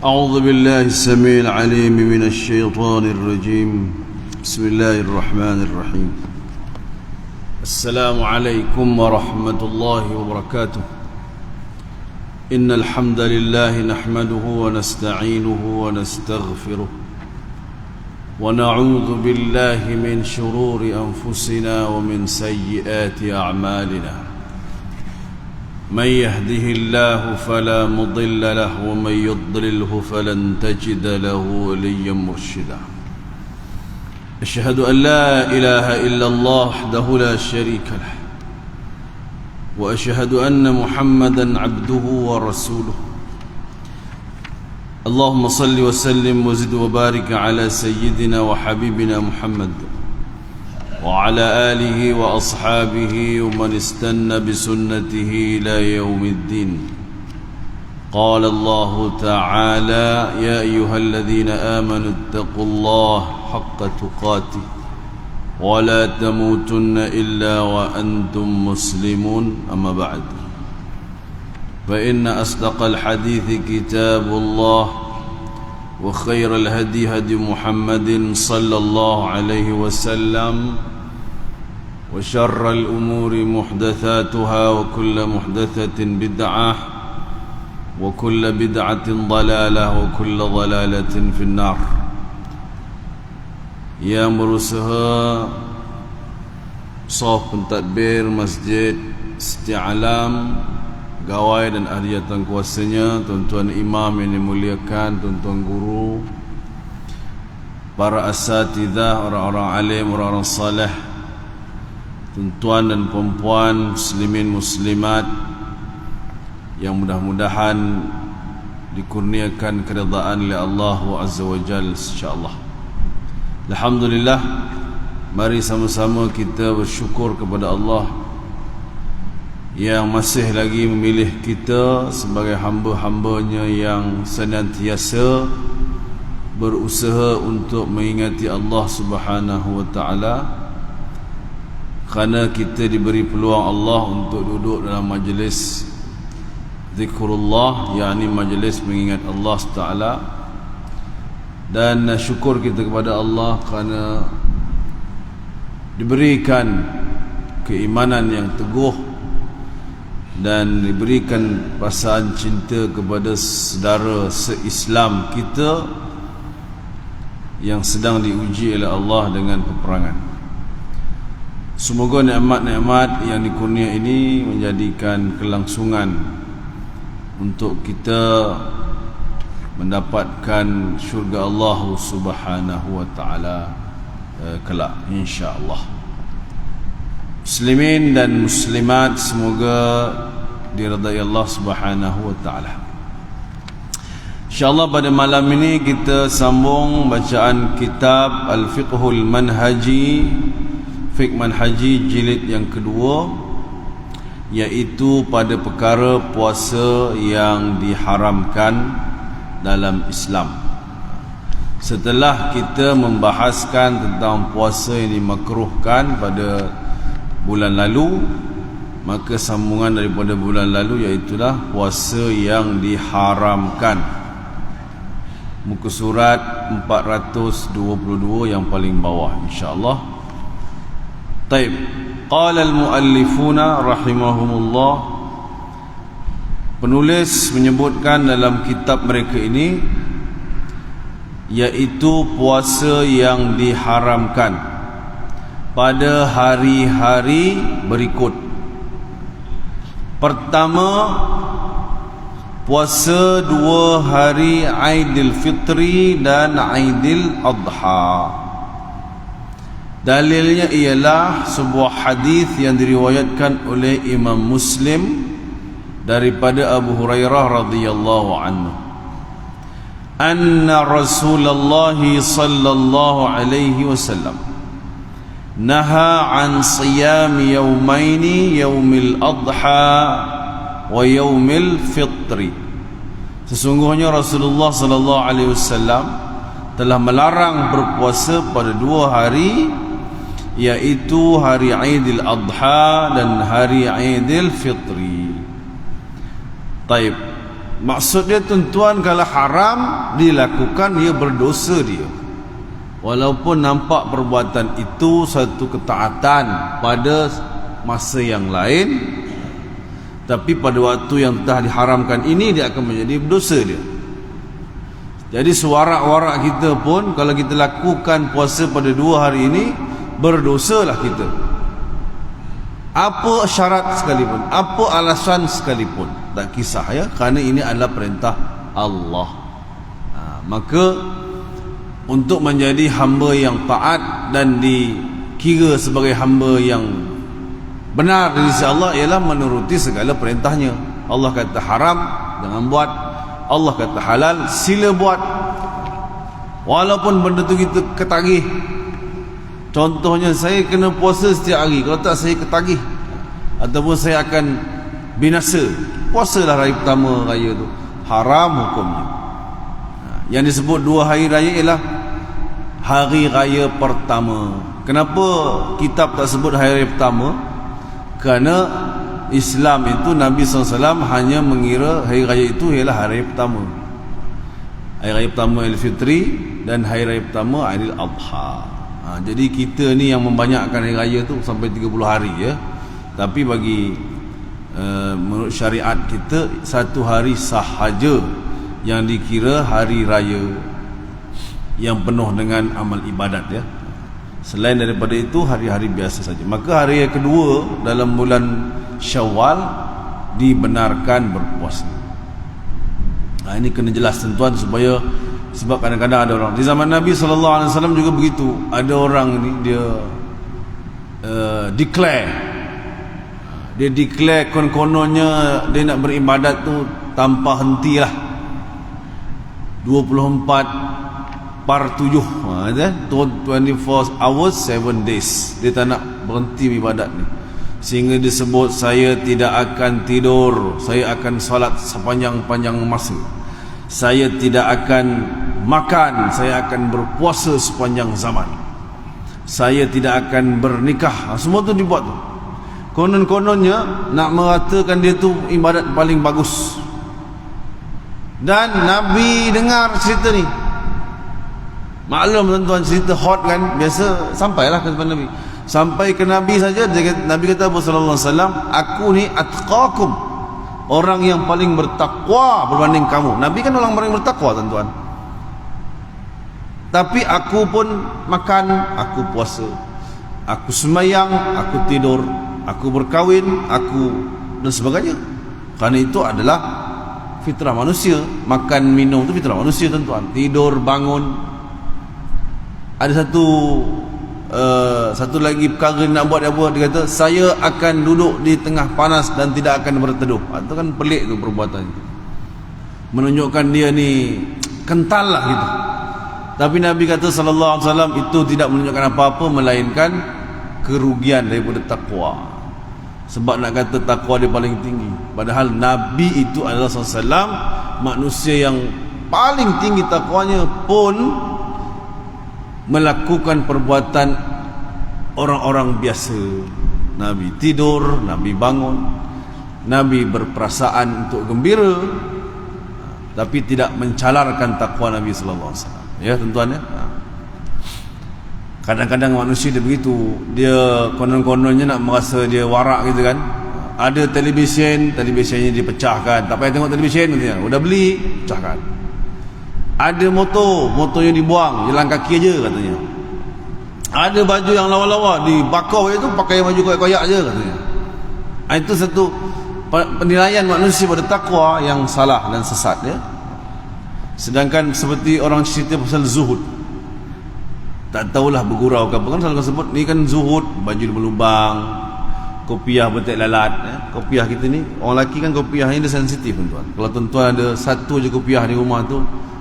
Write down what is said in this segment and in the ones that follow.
أعوذ بالله السميع العليم من الشيطان الرجيم. بسم الله الرحمن الرحيم. السلام عليكم ورحمة الله وبركاته. إن الحمد لله نحمده ونستعينه ونستغفره ونعوذ بالله من شرور أنفسنا ومن سيئات أعمالنا. من يهده الله فلا مضل له ومن يضلله فلن تجد له وليا مرشدا. أشهد أن لا إله إلا الله وحده لا شريك له وأشهد أن محمدا عبده ورسوله. اللهم صل وسلم وزد وبارك على سيدنا وحبيبنا محمد وعلى آله وأصحابه ومن استنى بسنته إلى يوم الدين. قال الله تعالى: يا أيها الذين آمنوا اتقوا الله حق تقاته ولا تموتن إلا وأنتم مسلمون. أما بعد، فإن أصدق الحديث كتاب الله وخير الهدي هدي محمد صلى الله عليه وسلم وشر الأمور محدثاتها وكل محدثة بدعة وكل بدعة ضلالة وكل ضلالة في النار. Yang berusaha saf pentadbir Masjid Setialam, gawai dan ahli jawatan kuasanya, tuan-tuan imam yang dimuliakan, tuan-tuan guru, para asatidzah, orang-orang alim, orang-orang saleh, tuan-tuan dan perempuan, muslimin muslimat yang mudah-mudahan dikurniakan keridaan oleh Allah Azza wa Jalla insyaallah. Alhamdulillah, mari sama-sama kita bersyukur kepada Allah yang masih lagi memilih kita sebagai hamba-hambanya yang senantiasa berusaha untuk mengingati Allah Subhanahu wa taala, kerana kita diberi peluang Allah untuk duduk dalam majlis zikrullah, yakni majlis mengingat Allah Taala. Dan syukur kita kepada Allah kerana diberikan keimanan yang teguh dan diberikan perasaan cinta kepada saudara se-Islam kita yang sedang diuji oleh Allah dengan peperangan. Semoga nikmat-nikmat yang dikurnia ini menjadikan kelangsungan untuk kita mendapatkan syurga Allah Subhanahu wa taala kelak insya-Allah. Muslimin dan muslimat semoga diridai Allah Subhanahu wa taala. InsyaAllah pada malam ini kita sambung bacaan kitab Al-Fiqhul Manhaji, Fiqh Manhaji jilid yang kedua, iaitu pada perkara puasa yang diharamkan dalam Islam. Setelah kita membahaskan tentang puasa yang dimakruhkan pada bulan lalu, maka sambungan daripada bulan lalu iaitulah puasa yang diharamkan. Muka surat 422 yang paling bawah insya-Allah. Taib. Qala al-muallifuna rahimahumullah, penulis menyebutkan dalam kitab mereka ini, iaitu puasa yang diharamkan pada hari-hari berikut. Pertama, puasa 2 hari Aidilfitri dan Aidil Adha. Dalilnya ialah sebuah hadis yang diriwayatkan oleh Imam Muslim daripada Abu Hurairah radhiyallahu anhu, anna Rasulullah sallallahu alaihi wasallam naha an siyam yawmaini, yaumil adha wa yaumil fitri. Sesungguhnya Rasulullah sallallahu alaihi wasallam telah melarang berpuasa pada 2 hari, iaitu hari Aidil Adha dan hari Aidil Fitri. Taib. Maksud dia tuan-tuan, kalau haram dilakukan ia berdosa dia. Walaupun nampak perbuatan itu satu ketaatan pada masa yang lain, tapi pada waktu yang telah diharamkan ini dia akan menjadi berdosa dia. Jadi sewarak-warak kita pun, kalau kita lakukan puasa pada 2 hari ini, berdosalah kita. Apa syarat sekalipun, apa alasan sekalipun, tak kisah ya, kerana ini adalah perintah Allah. Maka untuk menjadi hamba yang taat dan dikira sebagai hamba yang benar di sisi Allah ialah menuruti segala perintahnya. Allah kata haram, jangan buat. Allah kata halal, sila buat. Walaupun benda tu kita ketagih. Contohnya, saya kena puasa setiap hari, kalau tak saya ketagih ataupun saya akan binasa. Puasalah hari pertama raya tu, haram hukumnya. Yang disebut 2 hari raya ialah hari raya pertama. Kenapa kitab tak sebut hari raya pertama? Kerana Islam itu, Nabi SAW hanya mengira hari raya itu ialah hari raya pertama. Hari raya pertama Aidilfitri dan hari raya pertama Aidil-Adha. Jadi kita ni yang membanyakkan hari raya tu sampai 30 hari ya. Tapi bagi menurut syariat kita, 1 hari sahaja yang dikira hari raya yang penuh dengan amal ibadat ya. Selain daripada itu, hari-hari biasa saja. Maka hari yang kedua dalam bulan Syawal dibenarkan berpuasa. Ini kena jelas tuan-tuan, supaya, sebab kadang-kadang ada orang di zaman Nabi SAW juga begitu. Ada orang ni dia declare kon-kononnya dia nak beribadat tu tanpa hentilah, 24/7, 24 hours 7 days. Dia tak nak berhenti ibadat ni, sehingga disebut, saya tidak akan tidur, saya akan salat sepanjang-panjang masa, saya tidak akan makan, saya akan berpuasa sepanjang zaman, saya tidak akan bernikah. Semua tu dibuat tu. Konon-kononnya nak meratakan dia tu ibadat paling bagus. Dan Nabi dengar cerita ni. Maklum tuan-tuan, cerita hot kan, biasa sampailah ke depan Nabi. Sampai ke Nabi saja, Nabi kata sallallahu alaihi wasallam, aku ni atqakum, orang yang paling bertakwa berbanding kamu. Nabi kan orang paling bertakwa tuan-tuan. Tapi aku pun makan, aku puasa, aku sembahyang, aku tidur, aku berkahwin, aku dan sebagainya. Kerana itu adalah fitrah manusia. Makan, minum itu fitrah manusia tuan-tuan. Tidur, bangun. Ada satu lagi perkara nak buat, dia buat, dia kata, saya akan duduk di tengah panas dan tidak akan berteduh. Itu kan pelik tu perbuatan itu, menunjukkan dia ni kental lah gitu. Tapi Nabi kata sallallahu alaihi wasallam, itu tidak menunjukkan apa-apa melainkan kerugian daripada takwa. Sebab nak kata takwa dia paling tinggi, padahal Nabi itu adalah SAW, manusia yang paling tinggi takwanya pun melakukan perbuatan orang-orang biasa. Nabi tidur, Nabi bangun, Nabi berperasaan untuk gembira, tapi tidak mencalarkan takwa Nabi sallallahu alaihi wasallam. Ya tuan-tuan ya. Kadang-kadang manusia dia begitu, dia konon-kononnya nak merasa dia warak gitu kan. Ada televisionnya dipecahkan, tak payah tengok televisyen katanya, udah beli, pecahkan. Ada motornya dibuang, jalan kaki aja katanya. Ada baju yang lawa-lawa dibakar itu, pakai baju koyak-koyak aja katanya. Itu satu penilaian manusia pada takwa yang salah dan sesat ya. Sedangkan seperti orang cerita pasal zuhud, tak tahulah bergurau ke apa kan, selalu sebut ni kan zuhud, baju berlubang, kopiah betek lalat ya. Kopiah kita ni, orang lelaki kan kopiah ni dia sensitif tuan-tuan. Kalau tuan-tuan ada satu je kopiah di rumah tu,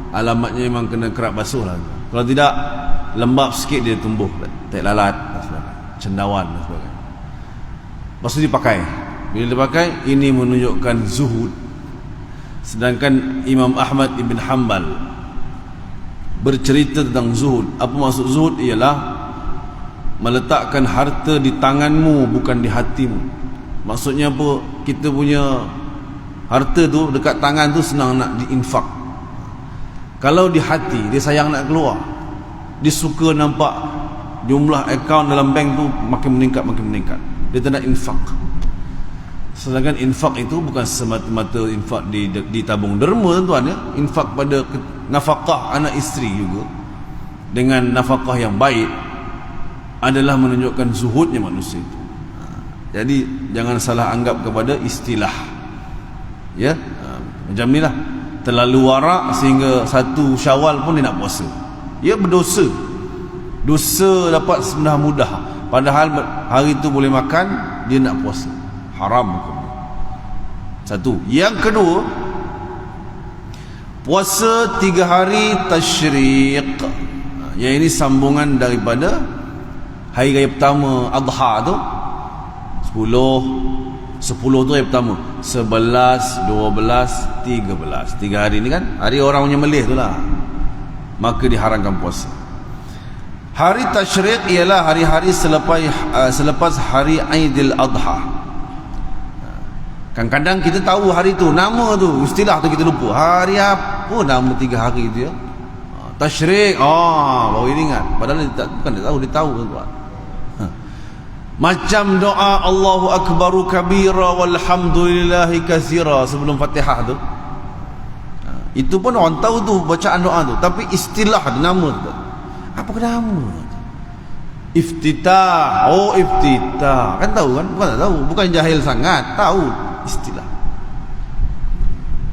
alamatnya memang kena kerap basuh lah. Kalau tidak, lembab sikit dia tumbuh betek lalat dan sebagainya, cendawan dan sebagainya. Lepas tu dipakai. Bila dipakai, ini menunjukkan zuhud. Sedangkan Imam Ahmad ibn Hanbal bercerita tentang zuhud. Apa maksud zuhud? Ialah meletakkan harta di tanganmu, bukan di hatimu. Maksudnya apa? Kita punya Harta tu dekat tangan tu senang nak diinfak. Kalau di hati dia sayang nak keluar, dia suka nampak jumlah akaun dalam bank tu makin meningkat, dia tak nak infak. Sedangkan infak itu bukan semata-mata infak di tabung derma tuan-tuan ya. Infak pada nafkah anak isteri juga dengan nafkah yang baik adalah menunjukkan zuhudnya manusia itu. Jadi jangan salah anggap kepada istilah ya, macam ni lah, terlalu warak sehingga satu Syawal pun dia nak puasa. Dia berdosa, dosa dapat sebenarnya mudah, padahal hari itu boleh makan, dia nak puasa, haram hukumnya. Satu. Yang kedua, puasa 3 hari tasyriq. Yang ini sambungan daripada hari raya pertama Adha tu, 10 tu hari pertama, 11, 12, 13. 3 hari ni kan hari orang punya melih tu lah, maka diharamkan puasa. Hari tasyriq ialah hari-hari selepas hari Aidil Adha. Kadang-kadang kita tahu hari tu, nama tu, istilah tu kita lupa. Hari apa nama 3 hari tu ya? Tasyriq. Baru ingat. Padahal bukan dia tahu tuan. Macam doa Allahu Akbaru kabira walhamdulillahi katsira sebelum Fatihah tu. Itu pun orang tahu tu bacaan doa tu, tapi istilah nama tu. Apa nama tu? Iftitah. Iftitah. Kan tahu kan? Bukan tak tahu, bukan jahil sangat, tahu istilah.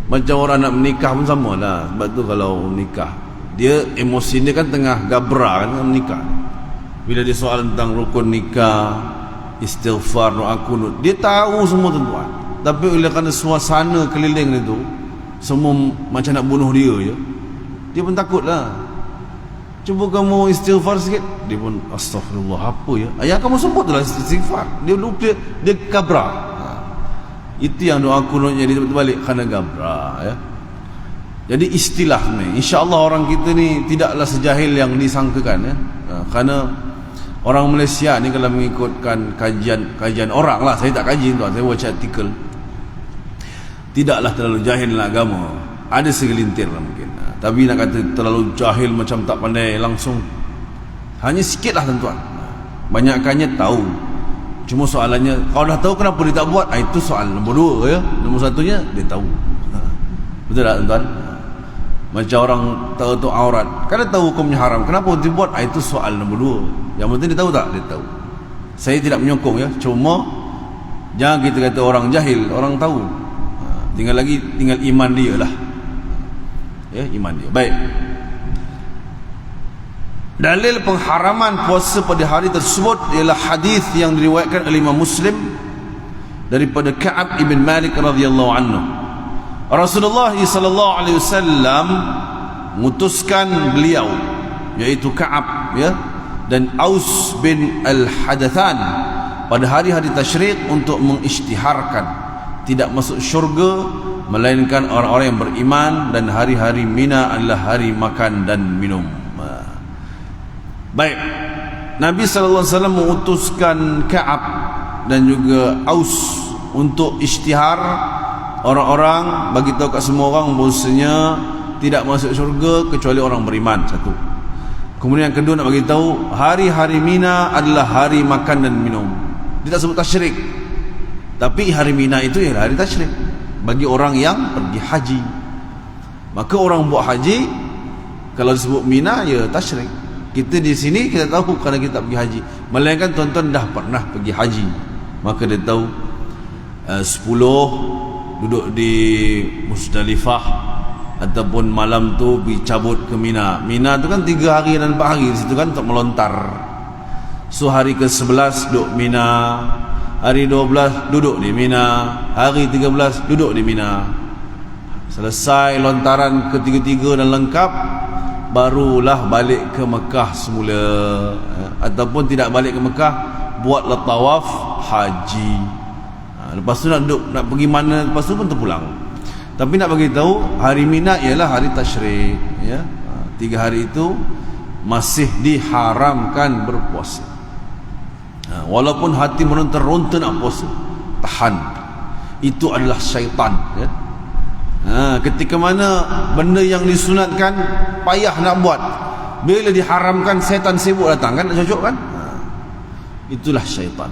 Macam orang nak menikah pun sama lah. Sebab tu kalau nikah, dia emosi dia kan tengah gabra kan menikah. Bila dia soal tentang rukun nikah, istighfar, doa kunut, dia tahu semua tuan-tuan. Tapi oleh kerana suasana keliling itu semua macam nak bunuh dia je, dia pun takut lah. Cuba kamu istighfar sikit, dia pun astaghfirullah, apa ya? Yang kamu sebut tu lah istighfar. Dia lupa, dia gabra. Itu yang doa kunutnya dia balik kerana gabra ya. Jadi istilah ni, insya-Allah orang kita ni tidaklah sejahil yang disangkakan ya. Kerana orang Malaysia ni kalau mengikutkan kajian orang lah, saya tak kaji tuan, saya baca artikel, tidaklah terlalu jahil dalam agama. Ada segelintir lah mungkin, tapi nak kata terlalu jahil macam tak pandai langsung, hanya sikit lah tuan-tuan. Banyakkannya tahu, cuma soalannya kalau dah tahu kenapa dia tak buat, itu soal nombor 2 ya. Nombor 1-nya dia tahu. Betul tak tuan-tuan? Macam orang tahu tu aurat, kan dia tahu hukumnya haram, kenapa dia buat, itu soal nombor 2. Yang penting dia tahu tak? Dia tahu. Saya tidak menyokong ya, cuma jangan kita kata orang jahil, orang tahu. Tinggal iman dia lah ya, iman dia. Baik, dalil pengharaman puasa pada hari tersebut ialah hadis yang diriwayatkan oleh Imam Muslim daripada Ka'ab ibn Malik radhiyallahu anhu. Rasulullah sallallahu alaihi wasallam mengutuskan beliau, iaitu Ka'ab ya, dan Aus bin Al-Hadathan pada hari-hari tasyriq untuk mengisytiharkan tidak masuk syurga melainkan orang-orang yang beriman, dan hari-hari Mina adalah hari makan dan minum. Baik, Nabi sallallahu alaihi wasallam mengutuskan Ka'ab dan juga Aus untuk isytihar orang-orang, bagi tahu kat semua orang bahawasanya tidak masuk syurga kecuali orang beriman. Satu. Kemudian yang kedua nak bagi tahu hari-hari Mina adalah hari makan dan minum. Dia tak sebut tasyrik, tapi hari Mina itu ialah hari tasyrik bagi orang yang pergi haji. Maka orang buat haji kalau disebut Mina ya tasyrik. Kita di sini kita tahu kerana kita pergi haji, melainkan tuan-tuan dah pernah pergi haji, maka dia tahu 10 duduk di Musdalifah ataupun malam tu pergi cabut ke Mina. Mina tu kan 3 hari dan 4 hari di situ kan untuk melontar. So hari ke-11 duduk Mina, hari 12 duduk di Mina, hari 13 duduk di Mina. Selesai lontaran ketiga-tiga dan lengkap, barulah balik ke Mekah semula. Ataupun tidak balik ke Mekah, buatlah tawaf haji. Lepas tu nak duduk, nak pergi mana lepas tu pun terpulang. Tapi nak bagi tahu hari Mina ialah hari tasyrik ya. 3 hari itu masih diharamkan berpuasa. Walaupun hati meronta-ronta nak puasa, tahan. Itu adalah syaitan ya. Ketika mana benda yang disunatkan payah nak buat, bila diharamkan setan sibuk datang, kan tak cocok kan? Itulah syaitan.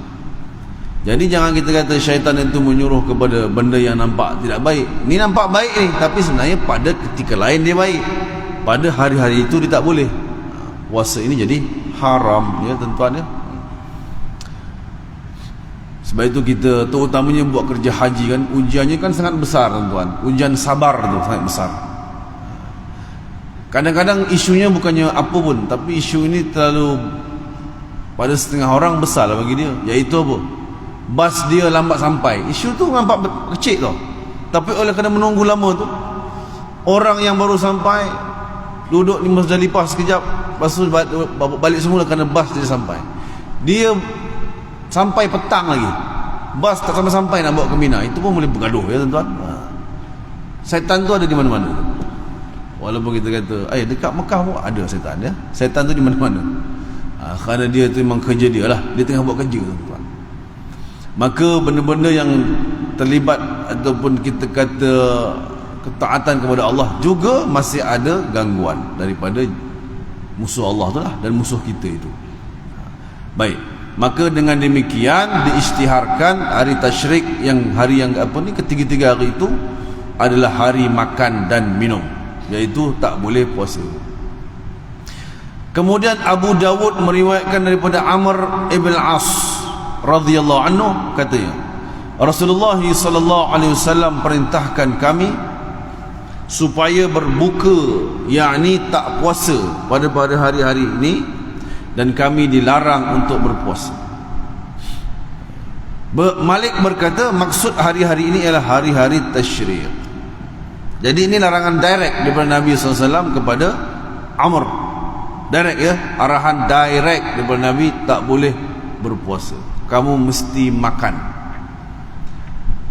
Jadi jangan kita kata syaitan itu menyuruh kepada benda yang nampak tidak baik. Ni nampak baik ni, tapi sebenarnya pada ketika lain dia baik. Pada hari-hari itu dia tak boleh. Puasa ini jadi haram, ya tuan-tuan ya. Sebab itu kita terutamanya buat kerja haji kan, ujiannya kan sangat besar tuan-tuan. Ujian sabar tu sangat besar. Kadang-kadang isunya bukannya apa pun, tapi isu ini terlalu pada setengah orang besar lah bagi dia. Iaitu apa? Bas dia lambat sampai. Isu tu nampak kecil tau, tapi oleh kerana menunggu lama tu, orang yang baru sampai duduk di Musdalifah sekejap, lepas tu balik semula kerana bas dia sampai. Dia sampai petang lagi, bas tak sampai nak bawa ke Mina. Itu pun boleh bergaduh ya tuan-tuan. Syaitan tu ada di mana-mana. Walaupun kita kata dekat Mekah pun ada syaitan ya. Syaitan tu di mana-mana. Kerana dia tu memang kerja dia lah, dia tengah buat kerja tuan-tuan. Maka benda-benda yang terlibat ataupun kita kata ketaatan kepada Allah juga masih ada gangguan daripada musuh Allah tu lah, dan musuh kita itu. Baik, maka dengan demikian diisytiharkan hari tasyrik, yang hari yang ketiga-tiga hari itu adalah hari makan dan minum, iaitu tak boleh puasa. Kemudian Abu Dawud meriwayatkan daripada Amr ibn As radhiyallahu anhu, katanya Rasulullah sallallahu alaihi wasallam perintahkan kami supaya berbuka, yakni tak puasa pada hari-hari ini, dan kami dilarang untuk berpuasa. Malik berkata maksud hari-hari ini ialah hari-hari tasyrik. Jadi ini larangan direct daripada Nabi SAW kepada Amr, direct ya, arahan direct daripada Nabi, tak boleh berpuasa, kamu mesti makan,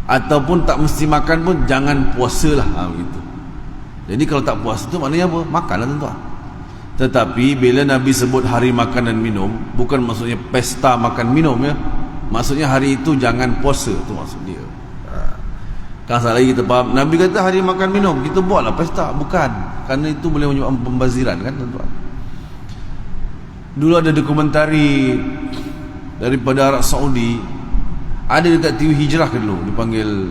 ataupun tak mesti makan pun jangan puasalah, begitu. Jadi kalau tak puasa tu maknanya apa? Makanlah tuan-tuan. Tetapi bila Nabi sebut hari makan dan minum, bukan maksudnya pesta makan minum ya, maksudnya hari itu jangan puasa, tu maksud dia. Kan salah lagi kita faham, Nabi kata hari makan minum, kita buatlah pesta, bukan, kerana itu boleh menyebabkan pembaziran kan tuan-tuan. Dulu ada dokumentari daripada Arab Saudi, ada dekat TV Hijrah ke dulu, dipanggil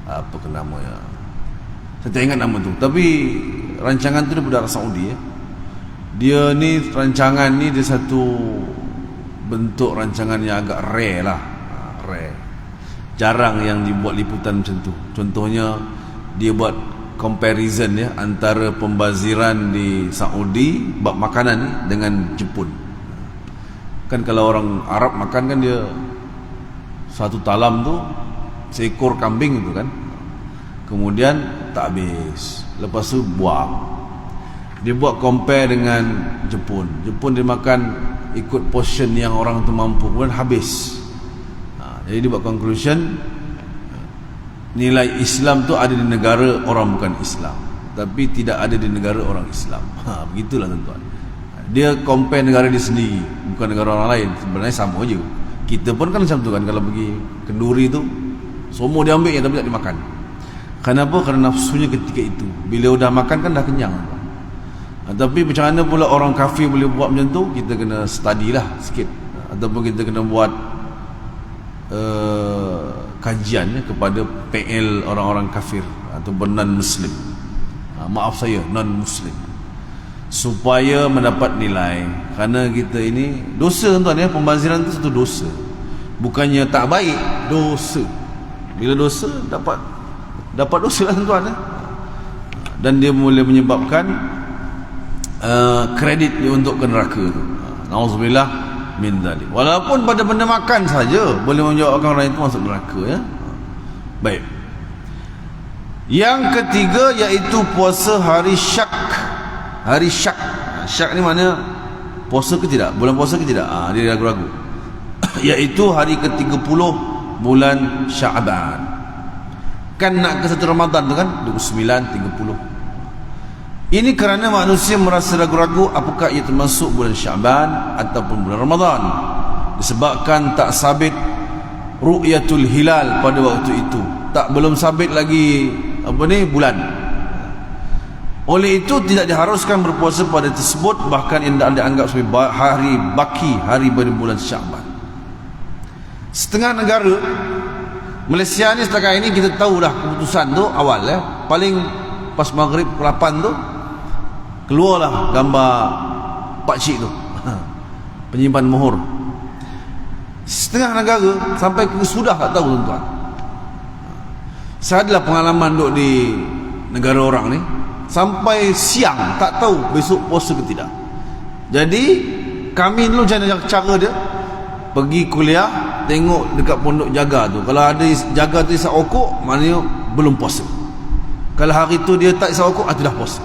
apa ke nama ya, saya tak ingat nama tu, tapi rancangan tu daripada Arab Saudi ya. Dia ni rancangan ni dia satu bentuk rancangan yang agak rare lah, rare, jarang yang dibuat liputan macam tu. Contohnya dia buat comparison ya antara pembaziran di Saudi bab makanan ni dengan Jepun. Kan kalau orang Arab makan kan dia satu talam tu seekor kambing tu kan, kemudian tak habis, lepas tu buang. Dia buat compare dengan Jepun. Jepun dia makan ikut portion yang orang tu mampu, kemudian habis. Jadi dia buat conclusion, nilai Islam tu ada di negara orang bukan Islam, tapi tidak ada di negara orang Islam. Begitulah tuan-tuan. Dia compare negara dia sendiri, bukan negara orang lain. Sebenarnya sama je. Kita pun kan macam tu kan, kalau pergi kenduri tu semua dia ambil, tapi tak dimakan. Kenapa? Kerana nafsunya ketika itu. Bila dah makan kan dah kenyang. Tapi macam mana pula orang kafir boleh buat macam tu? Kita kena study lah sikit, ataupun kita kena buat kajian kepada PL orang-orang kafir ataupun non-Muslim, maaf saya, non-Muslim, supaya mendapat nilai. Kerana kita ini dosa tuan ya, pembaziran itu satu dosa, bukannya tak baik, dosa. Bila dosa dapat dosa lah tuan ya. Dan dia boleh menyebabkan kredit dia untuk ke neraka tu. Nauzubillah min dzalik. Walaupun pada benda makan saja boleh menyebabkan orang itu masuk neraka ya. Baik. Yang ketiga iaitu puasa hari syak. Hari syak. Syak ni mana? Puasa ke tidak? Bulan puasa ke tidak? Dia ragu-ragu. Iaitu hari ke-30 bulan Syaban. Kan nak ke 1 Ramadan tu kan? 29, 30. Ini kerana manusia merasa ragu-ragu apakah ia termasuk bulan Syaban ataupun bulan Ramadan, disebabkan tak sabit ru'yatul hilal pada waktu itu. Belum sabit lagi bulan. Oleh itu tidak diharuskan berpuasa pada tersebut, bahkan yang dianggap sebagai hari baki, hari pada bulan Syaban. Setengah negara Malaysia ni setakat ini kita tahu dah keputusan tu awal paling pas maghrib pukul 8 tu keluarlah gambar pakcik tu penyimpan mohor. Setengah negara sampai ke sudah tak tahu tuan-tuan. Saya adalah pengalaman duduk di negara orang ni, sampai siang tak tahu besok puasa ke tidak. Jadi kami dulu cara dia pergi kuliah, tengok dekat pondok jaga tu, kalau ada jaga tu isap okok, maknanya belum puasa. Kalau hari tu dia tak isap okok, itu dah puasa.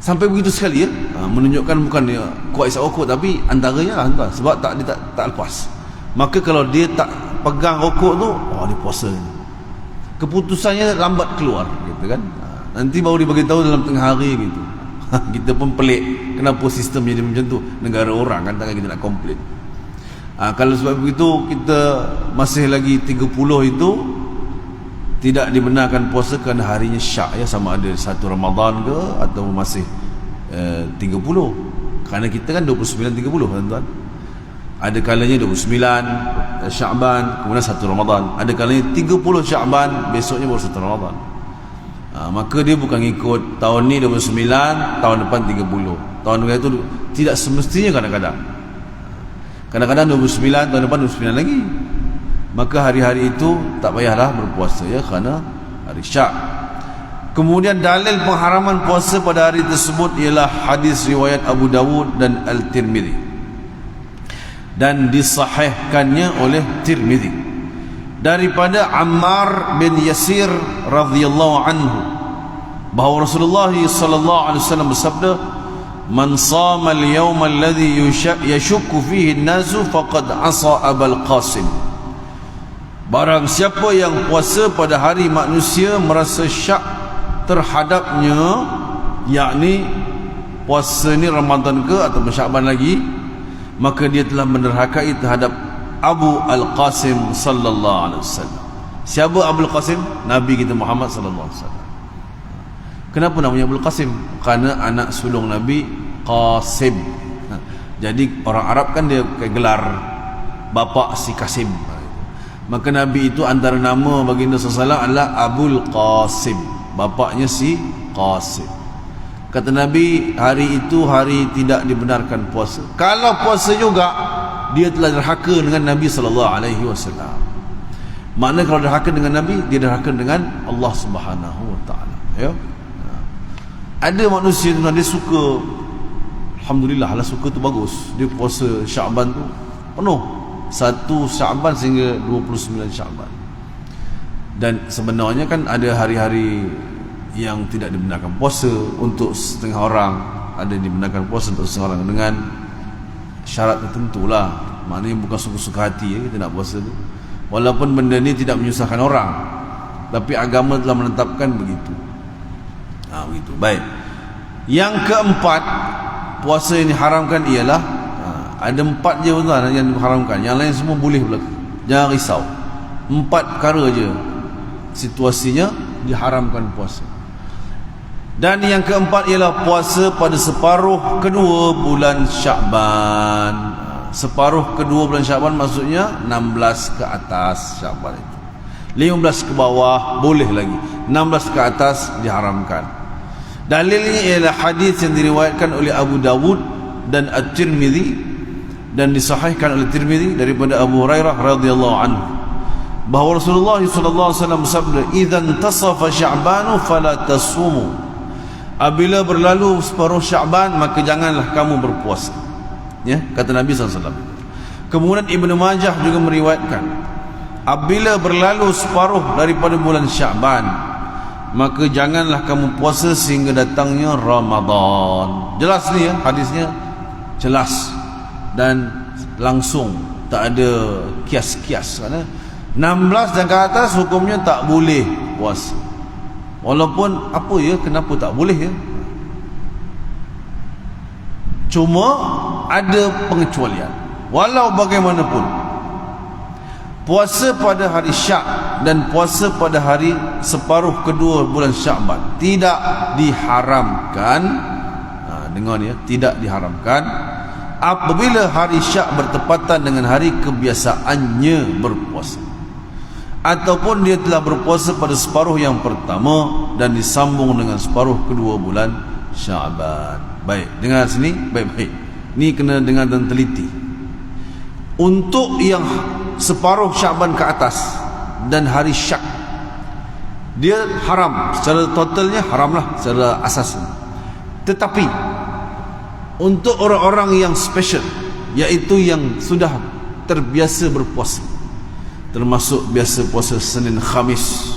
Sampai begitu sekali menunjukkan bukan dia kuat isap okok, tapi antaranya lah tuan, sebab dia tak lepas. Maka kalau dia tak pegang okok tu, dia puasa. Keputusannya lambat keluar gitu kan. Nanti baru dia beritahu dalam tengah hari gitu. Kita pun pelik kenapa sistem jadi macam tu. Negara orang kan, takkan kita nak komplain. Kalau sebab begitu kita masih lagi 30 itu tidak dibenarkan puasa kerana harinya syak sama ada 1 Ramadan ke atau masih 30. Kerana kita kan 29-30 tuan-tuan. Ada kalanya 29 Syaban, kemudian 1 Ramadan. Ada kalanya 30 Syaban, besoknya baru 1 Ramadan. Maka dia bukan ikut tahun ni 29, tahun depan 30. Tahun depan itu tidak semestinya kadang-kadang. Kadang-kadang 29, tahun depan 29 lagi. Maka hari-hari itu tak payahlah berpuasa kerana hari syak. Kemudian dalil pengharaman puasa pada hari tersebut ialah hadis riwayat Abu Dawud dan Al-Tirmidzi, dan disahihkannya oleh Tirmidzi daripada Ammar bin Yasir radhiyallahu anhu bahawa Rasulullah sallallahu alaihi wasallam bersabda, "Man shama al-yawm alladhi yashukku fihi an-nasu faqad asa Abul Qasim." Barang siapa yang puasa pada hari manusia merasa syak terhadapnya, yakni puasa ni Ramadan ke atau Syaban lagi, maka dia telah menderhakai terhadap Abu Al-Qasim sallallahu alaihi wasallam. Siapa Abu Al-Qasim? Nabi kita Muhammad sallallahu alaihi wasallam. Kenapa namanya Abu Al-Qasim? Kerana anak sulung Nabi Qasim. Jadi orang Arab kan dia gelar bapa si Qasim. Maka Nabi itu antara nama baginda sallallahu adalah Abul Qasim, bapaknya si Qasim. Kata Nabi, hari itu hari tidak dibenarkan puasa. Kalau puasa juga, dia telah derhaka dengan Nabi sallallahu alaihi wasallam. Makna kalau derhaka dengan Nabi, dia derhaka dengan Allah Subhanahu wa taala. Ya. Ada manusia tu dia suka, alhamdulillah lah, suka tu bagus. Dia puasa Syaban tu penuh. 1 Syaban sehingga 29 Syaban. Dan sebenarnya kan ada hari-hari yang tidak dibenarkan puasa untuk setengah orang, ada yang dibenarkan puasa untuk setengah orang dengan syarat tertentu lah. Maknanya bukan suka-suka hati kita nak puasa tu, walaupun benda ni tidak menyusahkan orang, tapi agama telah menetapkan begitu. Begitu. Baik. Yang keempat, puasa yang diharamkan ialah ada 4 je tuan yang diharamkan, yang lain semua boleh berlaku. Jangan risau. 4 perkara je situasinya diharamkan puasa. Dan yang keempat ialah puasa pada separuh kedua bulan Syaban. Separuh kedua bulan Syaban maksudnya 16 ke atas Syaban itu. 15 ke bawah boleh lagi, 16 ke atas diharamkan. Dalilnya ialah hadis yang diriwayatkan oleh Abu Dawud dan At-Tirmidzi dan disahihkan oleh Tirmidzi daripada Abu Hurairah radhiyallahu anhu bahawa Rasulullah sallallahu alaihi wasallam bersabda, "Idzan tasafa Sya'ban fala tasumu." Apabila berlalu separuh Syaban, maka janganlah kamu berpuasa. Ya, kata Nabi sallallahu alaihi wasallam. Kemudian Ibnu Majah juga meriwayatkan, apabila berlalu separuh daripada bulan Syaban, maka janganlah kamu puasa sehingga datangnya Ramadan. Jelas ni ya, hadisnya jelas dan langsung, tak ada kias-kias. Kerana 16 dan ke atas hukumnya tak boleh puasa. Walaupun apa ya, kenapa tak boleh ya? Cuma ada pengecualian. Walau bagaimanapun, puasa pada hari syak dan puasa pada hari separuh kedua bulan Sya'ban tidak diharamkan. Dengar ni ya, tidak diharamkan apabila hari Syak bertepatan dengan hari kebiasaannya berpuasa, ataupun dia telah berpuasa pada separuh yang pertama dan disambung dengan separuh kedua bulan Sya'ban. Baik, dengar sini baik-baik. Ni kena dengar dan teliti. Untuk yang separuh Sya'ban ke atas dan hari Syak, dia haram secara totalnya, haramlah secara asasnya. Tetapi untuk orang-orang yang special, iaitu yang sudah terbiasa berpuasa, termasuk biasa puasa Senin Khamis,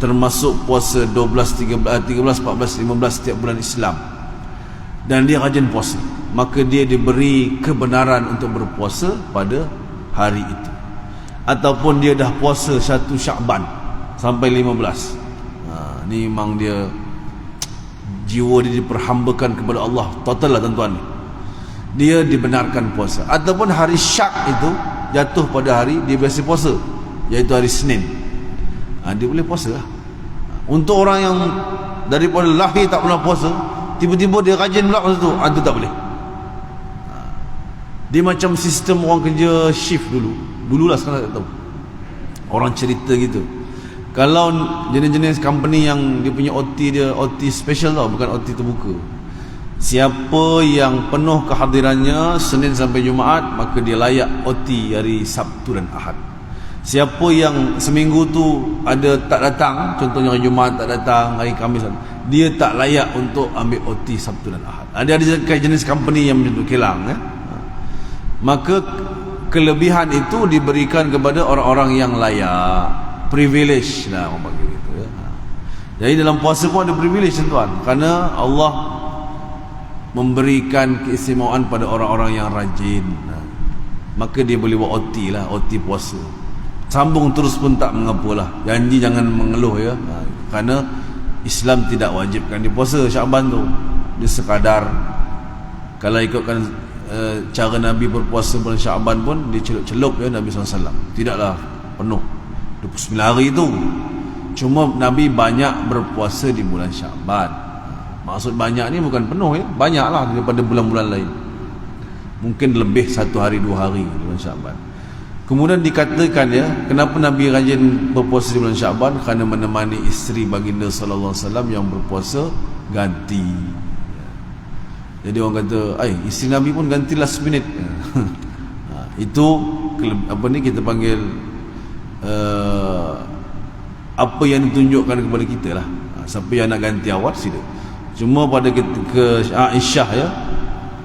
termasuk puasa 12, 13, 14, 15 setiap bulan Islam, dan dia rajin puasa, maka dia diberi kebenaran untuk berpuasa pada hari itu. Ataupun dia dah puasa 1 Sya'ban sampai 15, ni memang dia jiwa dia diperhambakan kepada Allah total lah tuan-tuan. Dia dibenarkan puasa. Ataupun hari Syak itu jatuh pada hari dia biasa puasa, iaitu hari Senin, dia boleh puasa lah. Untuk orang yang daripada lahir tak pernah puasa, tiba-tiba dia rajin pula puasa tu, itu tak boleh. Dia macam sistem orang kerja shift dululah, sekarang tak tahu. Orang cerita gitu, kalau jenis-jenis company yang dia punya OT, dia OT special tau, bukan OT terbuka. Siapa yang penuh kehadirannya Senin sampai Jumaat, maka dia layak OT hari Sabtu dan Ahad. Siapa yang seminggu tu ada tak datang, contohnya hari Jumaat tak datang, hari Khamis, dia tak layak untuk ambil OT Sabtu dan Ahad. Ada jenis company yang macam tu, kilang maka kelebihan itu diberikan kepada orang-orang yang layak, privilege lah orang panggil gitu ya. Jadi dalam puasa pun ada privilege tuan, kerana Allah memberikan keistimewaan pada orang-orang yang rajin, maka dia boleh buat OT lah, OT puasa. Sambung terus pun tak mengapalah, janji jangan mengeluh ya, kerana Islam tidak wajibkan dia puasa Sya'ban tu. Dia sekadar, kalau ikutkan cara Nabi berpuasa bulan Sya'ban pun dia celup-celup ya Nabi SAW, tidaklah penuh 29 hari itu. Cuma Nabi banyak berpuasa di bulan Sya'ban. Maksud banyak ni bukan penuh ya, banyaklah daripada bulan-bulan lain. Mungkin lebih 1 hari 2 hari di bulan Sya'ban. Kemudian dikatakan ya, kenapa Nabi rajin berpuasa di bulan Sya'ban? Kerana menemani isteri baginda sallallahu alaihi wasallam yang berpuasa ganti. Jadi orang kata, isteri Nabi pun ganti last minute. Itu apa ni kita panggil apa yang ditunjukkan kepada kita lah. Siapa yang nak ganti awal sila. Cuma pada ketika Aisyah ya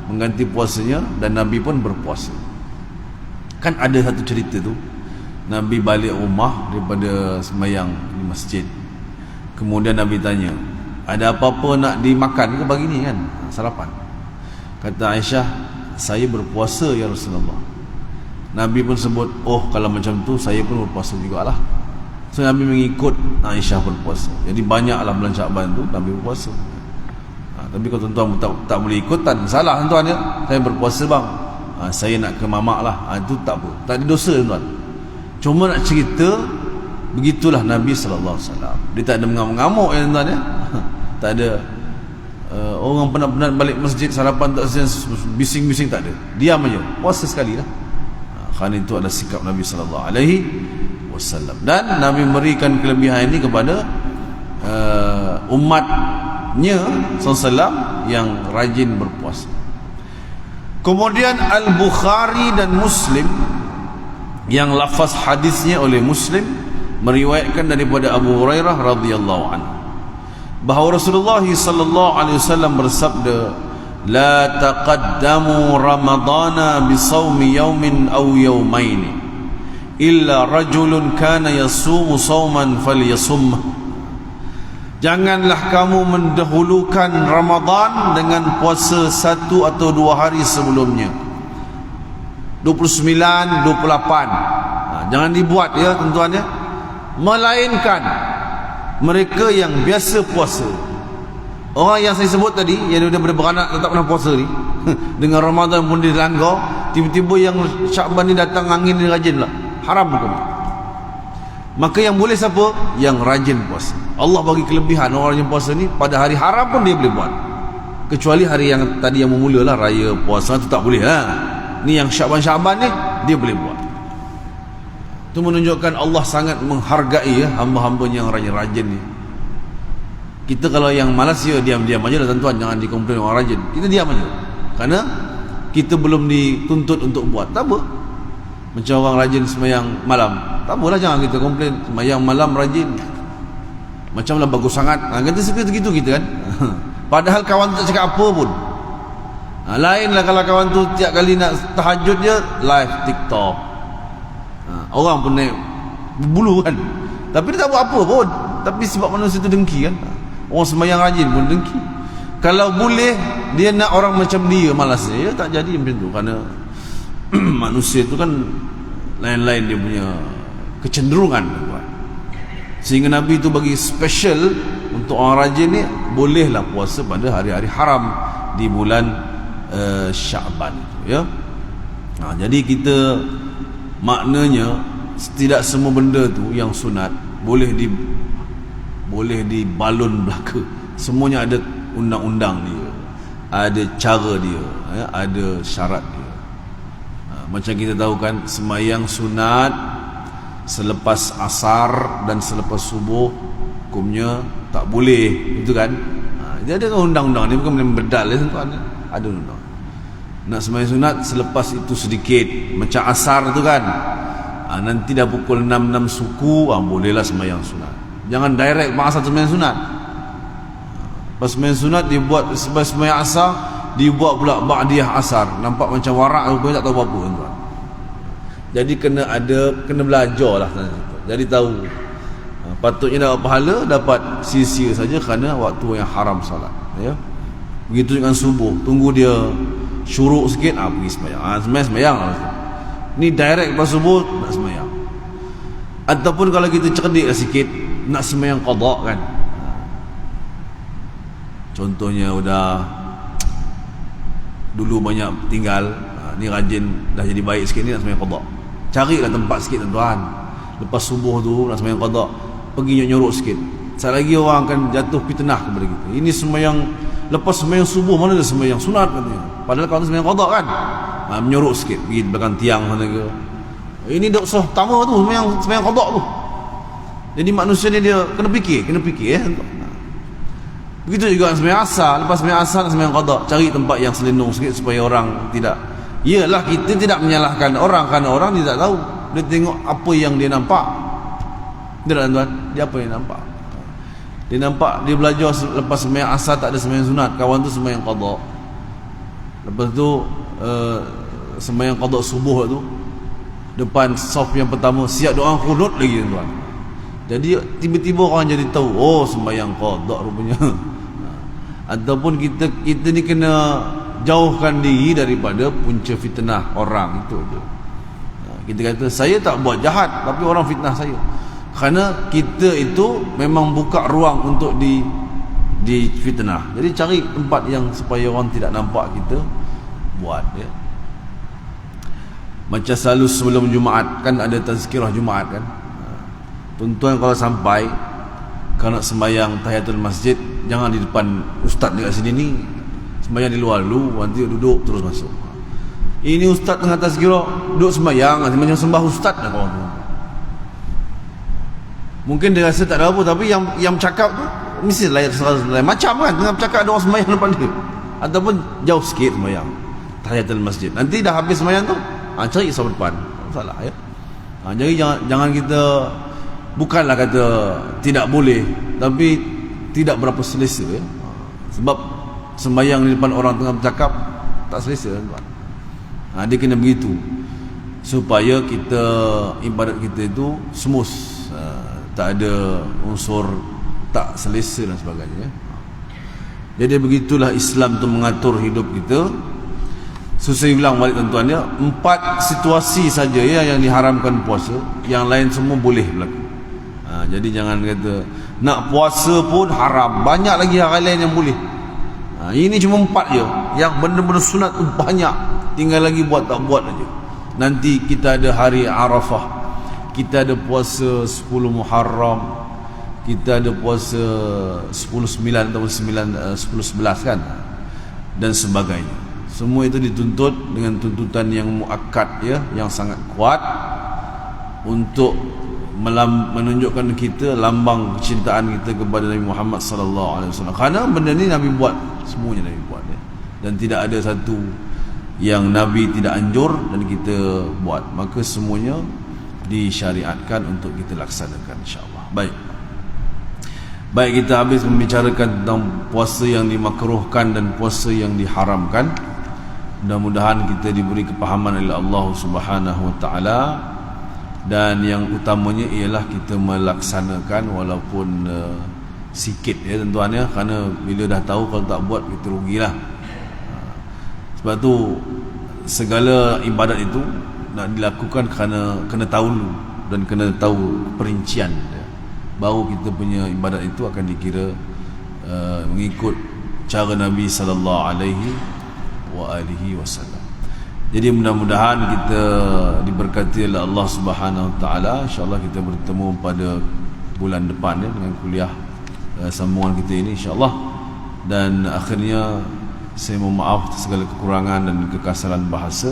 mengganti puasanya, dan Nabi pun berpuasa. Kan ada satu cerita tu, Nabi balik rumah daripada sembahyang di masjid. Kemudian Nabi tanya, ada apa-apa nak dimakan ke pagi ni kan, sarapan? Kata Aisyah, saya berpuasa ya Rasulullah. Nabi pun sebut, oh kalau macam tu saya pun berpuasa jugalah. So Nabi mengikut Aisyah berpuasa. Jadi banyaklah bulan Sya'ban tu Nabi berpuasa. Tapi kalau tuan-tuan tak boleh ikut, tak salah tuan-tuan ya. Saya berpuasa bang, saya nak ke mamak lah, itu tak apa, tak ada dosa tuan. Cuma nak cerita, begitulah Nabi SAW. Dia tak ada mengamuk-ngamuk ya tuan ya. Tak ada orang penat-penat balik masjid sarapan tak bising-bising, tak ada. Diam aja, puasa sekali lah. Kerana itu adalah sikap Nabi SAW. Dan Nabi memberikan kelebihan ini kepada umatnya SAW yang rajin berpuasa. Kemudian Al-Bukhari dan Muslim, yang lafaz hadisnya oleh Muslim, meriwayatkan daripada Abu Hurairah radhiyallahu anhu bahawa Rasulullah sallallahu alaihi wasallam bersabda, la taqaddamu ramadana bisawmi yawmin aw yawmain illa rajulun kana yasumu sawman falyasum. Janganlah kamu mendahulukan Ramadan dengan puasa 1 atau 2 hari sebelumnya, 29, 28. Jangan dibuat ya tuan-tuan ya. Melainkan mereka yang biasa puasa. Orang yang saya sebut tadi, yang daripada beranak tak pernah puasa ni dengan Ramadan pun dia langgar, tiba-tiba yang Sya'ban ni datang angin ni rajin lah, haram hukum. Maka yang boleh siapa? Yang rajin puasa. Allah bagi kelebihan orang yang puasa ni, pada hari haram pun dia boleh buat, kecuali hari yang tadi yang memulalah raya puasa tu tak boleh lah. Ni yang Syaban ni dia boleh buat. Itu menunjukkan Allah sangat menghargai hamba-hamba yang rajin-rajin ni. Kita kalau yang malas ya diam-diam aja lah tuan-tuan, jangan dikomplain orang rajin. Kita diam aja. Kerana kita belum dituntut untuk buat. Tak apa. Macam orang rajin sembahyang malam, tak apalah, jangan kita komplain. Sembahyang malam rajin, macam lah bagus sangat. Kita suka gitu kita kan. Padahal kawan tu tak cakap apa pun. Lainlah kalau kawan tu tiap kali nak tahajud je live TikTok. Orang pun naik berbulu kan, tapi dia tak buat apa pun. Tapi sebab manusia tu dengki kan. Orang sembahyang rajin pun dengki. Kalau boleh dia nak orang macam dia malas, dia tak jadi macam tu. Kerana manusia tu kan lain-lain dia punya kecenderungan. Sehingga Nabi tu bagi special untuk orang rajin ni, bolehlah puasa pada hari-hari haram di bulan Syaban itu, ya. Jadi kita maknanya tidak semua benda tu yang sunat boleh dibalun belaka. Semuanya ada undang-undang dia, ada cara dia, ya, ada syarat dia. Macam kita tahu kan, sembahyang sunat selepas asar dan selepas subuh hukumnya tak boleh, itu kan. Dia ada undang-undang, dia bukan boleh berdal, ada undang. Nak sembahyang sunat selepas itu sedikit, macam asar tu kan, nanti dah pukul 6 suku, bolehlah sembahyang sunat. Jangan direct asar sembahyang sunat. Pas sembahyang sunat dibuat sebab sembahyang asar, dibuat pula ba'diyah asar, nampak macam warak, rupanya tak tahu apa-apa tuan. Jadi kena belajar lah. Jadi tahu patutnya dapat pahala, dapat sia-sia saja kerana waktu yang haram salat, ya. Begitu dengan subuh, tunggu dia syuruk sikit, pergi sembahyang. Sembahyang lah. Ni direct lepas subuh nak sembahyang. Ataupun kalau kita cerdik sikit, nak sembahyang qada kan. Contohnya udah dulu banyak tinggal, ni rajin dah jadi baik sikit, ni nak sembahyang qada. Carilah tempat sikit tuan-tuan. Lepas subuh tu nak sembahyang qada, pergi nyorok sikit. Sekali lagi orang akan jatuh fitnah kepada kita. Ini sembahyang lepas sembahyang subuh, mana ada sembahyang sunat katanya. Padahal kalau sembahyang qada kan, menyorok sikit, pergi belakang tiang sana ke. Ini dah usah pertama tu sembahyang qada tu. Jadi manusia ni dia kena fikir ya. Begitu juga sembahyang asar, lepas sembahyang asar nak sembahyang qada, cari tempat yang selindung sikit supaya orang tidak. Iyalah, kita tidak menyalahkan orang kerana orang tidak tahu. Dia tengok apa yang dia nampak. Dia tuan, dia apa yang nampak? Dia nampak, dia belajar lepas sembahyang asar tak ada sembahyang sunat, kawan tu sembahyang qada. Lepas tu sembahyang qada subuh tu, depan saf yang pertama siap doa qunut lagi tuan. Jadi tiba-tiba orang jadi tahu, oh sembahyang qada rupanya. Ataupun kita ni kena jauhkan diri daripada punca fitnah orang itu je. Kita kata saya tak buat jahat, tapi orang fitnah saya. Kerana kita itu memang buka ruang untuk di fitnah. Jadi cari tempat yang supaya orang tidak nampak kita buat, ya. Macam selalu sebelum Jumaat kan ada tazkirah Jumaat kan. Tuan-tuan kalau sampai, kalau nak sembahyang tahiyatul masjid, jangan di depan ustaz dekat sini ni. Sembahyang di luar dulu, nanti duduk terus masuk. Ini ustaz tengah tazkirah, duduk sembahyang, macam sembah ustaz dah kawan tu. Mungkin dia rasa tak ada apa, tapi yang cakap tu mesti lain macam kan, tengah bercakap ada orang sembahyang depan dia. Ataupun jauh sikit sembahyang tahiyatul masjid. Nanti dah habis sembahyang tu, cari saf depan. Salah ya. Jadi jangan kita, bukanlah kata tidak boleh, tapi tidak berapa selesa, ya. Sebab sembahyang di depan orang tengah bercakap tak selesa tuan. Dia kena begitu supaya kita ibadat kita itu smooth, tak ada unsur tak selesa dan sebagainya. Jadi begitulah Islam tu mengatur hidup kita. Susah bilang balik tuan-tuan, ya, 4 situasi saja ya yang diharamkan puasa, yang lain semua boleh berlaku. Jadi jangan kata nak puasa pun haram, banyak lagi hal lain yang boleh. Ini cuma 4 je yang benda-benda sunat tu banyak, tinggal lagi buat tak buat aja. Nanti kita ada hari Arafah, kita ada puasa 10 Muharram, kita ada puasa 10/9 atau 10/11 kan, dan sebagainya. Semua itu dituntut dengan tuntutan yang muakkad, ya, yang sangat kuat untuk menunjukkan kita lambang kecintaan kita kepada Nabi Muhammad sallallahu alaihi wasallam. Kerana benda ni Nabi buat, semuanya Nabi buat, ya. Dan tidak ada satu yang Nabi tidak anjur dan kita buat. Maka semuanya disyariatkan untuk kita laksanakan, insya-Allah. Baik, kita habis membicarakan tentang puasa yang dimakruhkan dan puasa yang diharamkan. Mudah-mudahan kita diberi kepahaman oleh Allah Subhanahu wa taala, dan yang utamanya ialah kita melaksanakan walaupun sikit, ya tuan-tuan, ya, kerana bila dah tahu, kalau tak buat kita rugilah. Sebab tu segala ibadat itu nak dilakukan kerana kena tahu dulu dan kena tahu perincian dia. Baru kita punya ibadat itu akan dikira mengikut cara Nabi sallallahu alaihi wasallam. Jadi mudah-mudahan kita diberkati oleh Allah Subhanahu wa taala. Insya-Allah kita bertemu pada bulan depan, ya, dengan kuliah sambungan kita ini, insya-Allah. Dan akhirnya saya mohon maaf atas segala kekurangan dan kekasaran bahasa.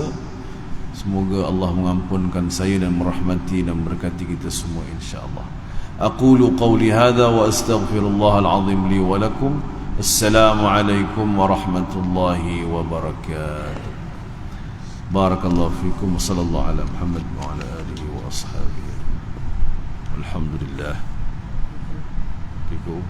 Semoga Allah mengampunkan saya dan merahmati dan berkati kita semua, insya-Allah. Aqulu qawli hadha wa astaghfirullahal azim li wa lakum. Assalamualaikum warahmatullahi wabarakatuh. Barakallahu fikum wa sallallahu ala Muhammad wa ala alihi wa ashabihi. Alhamdulillah. Fikum.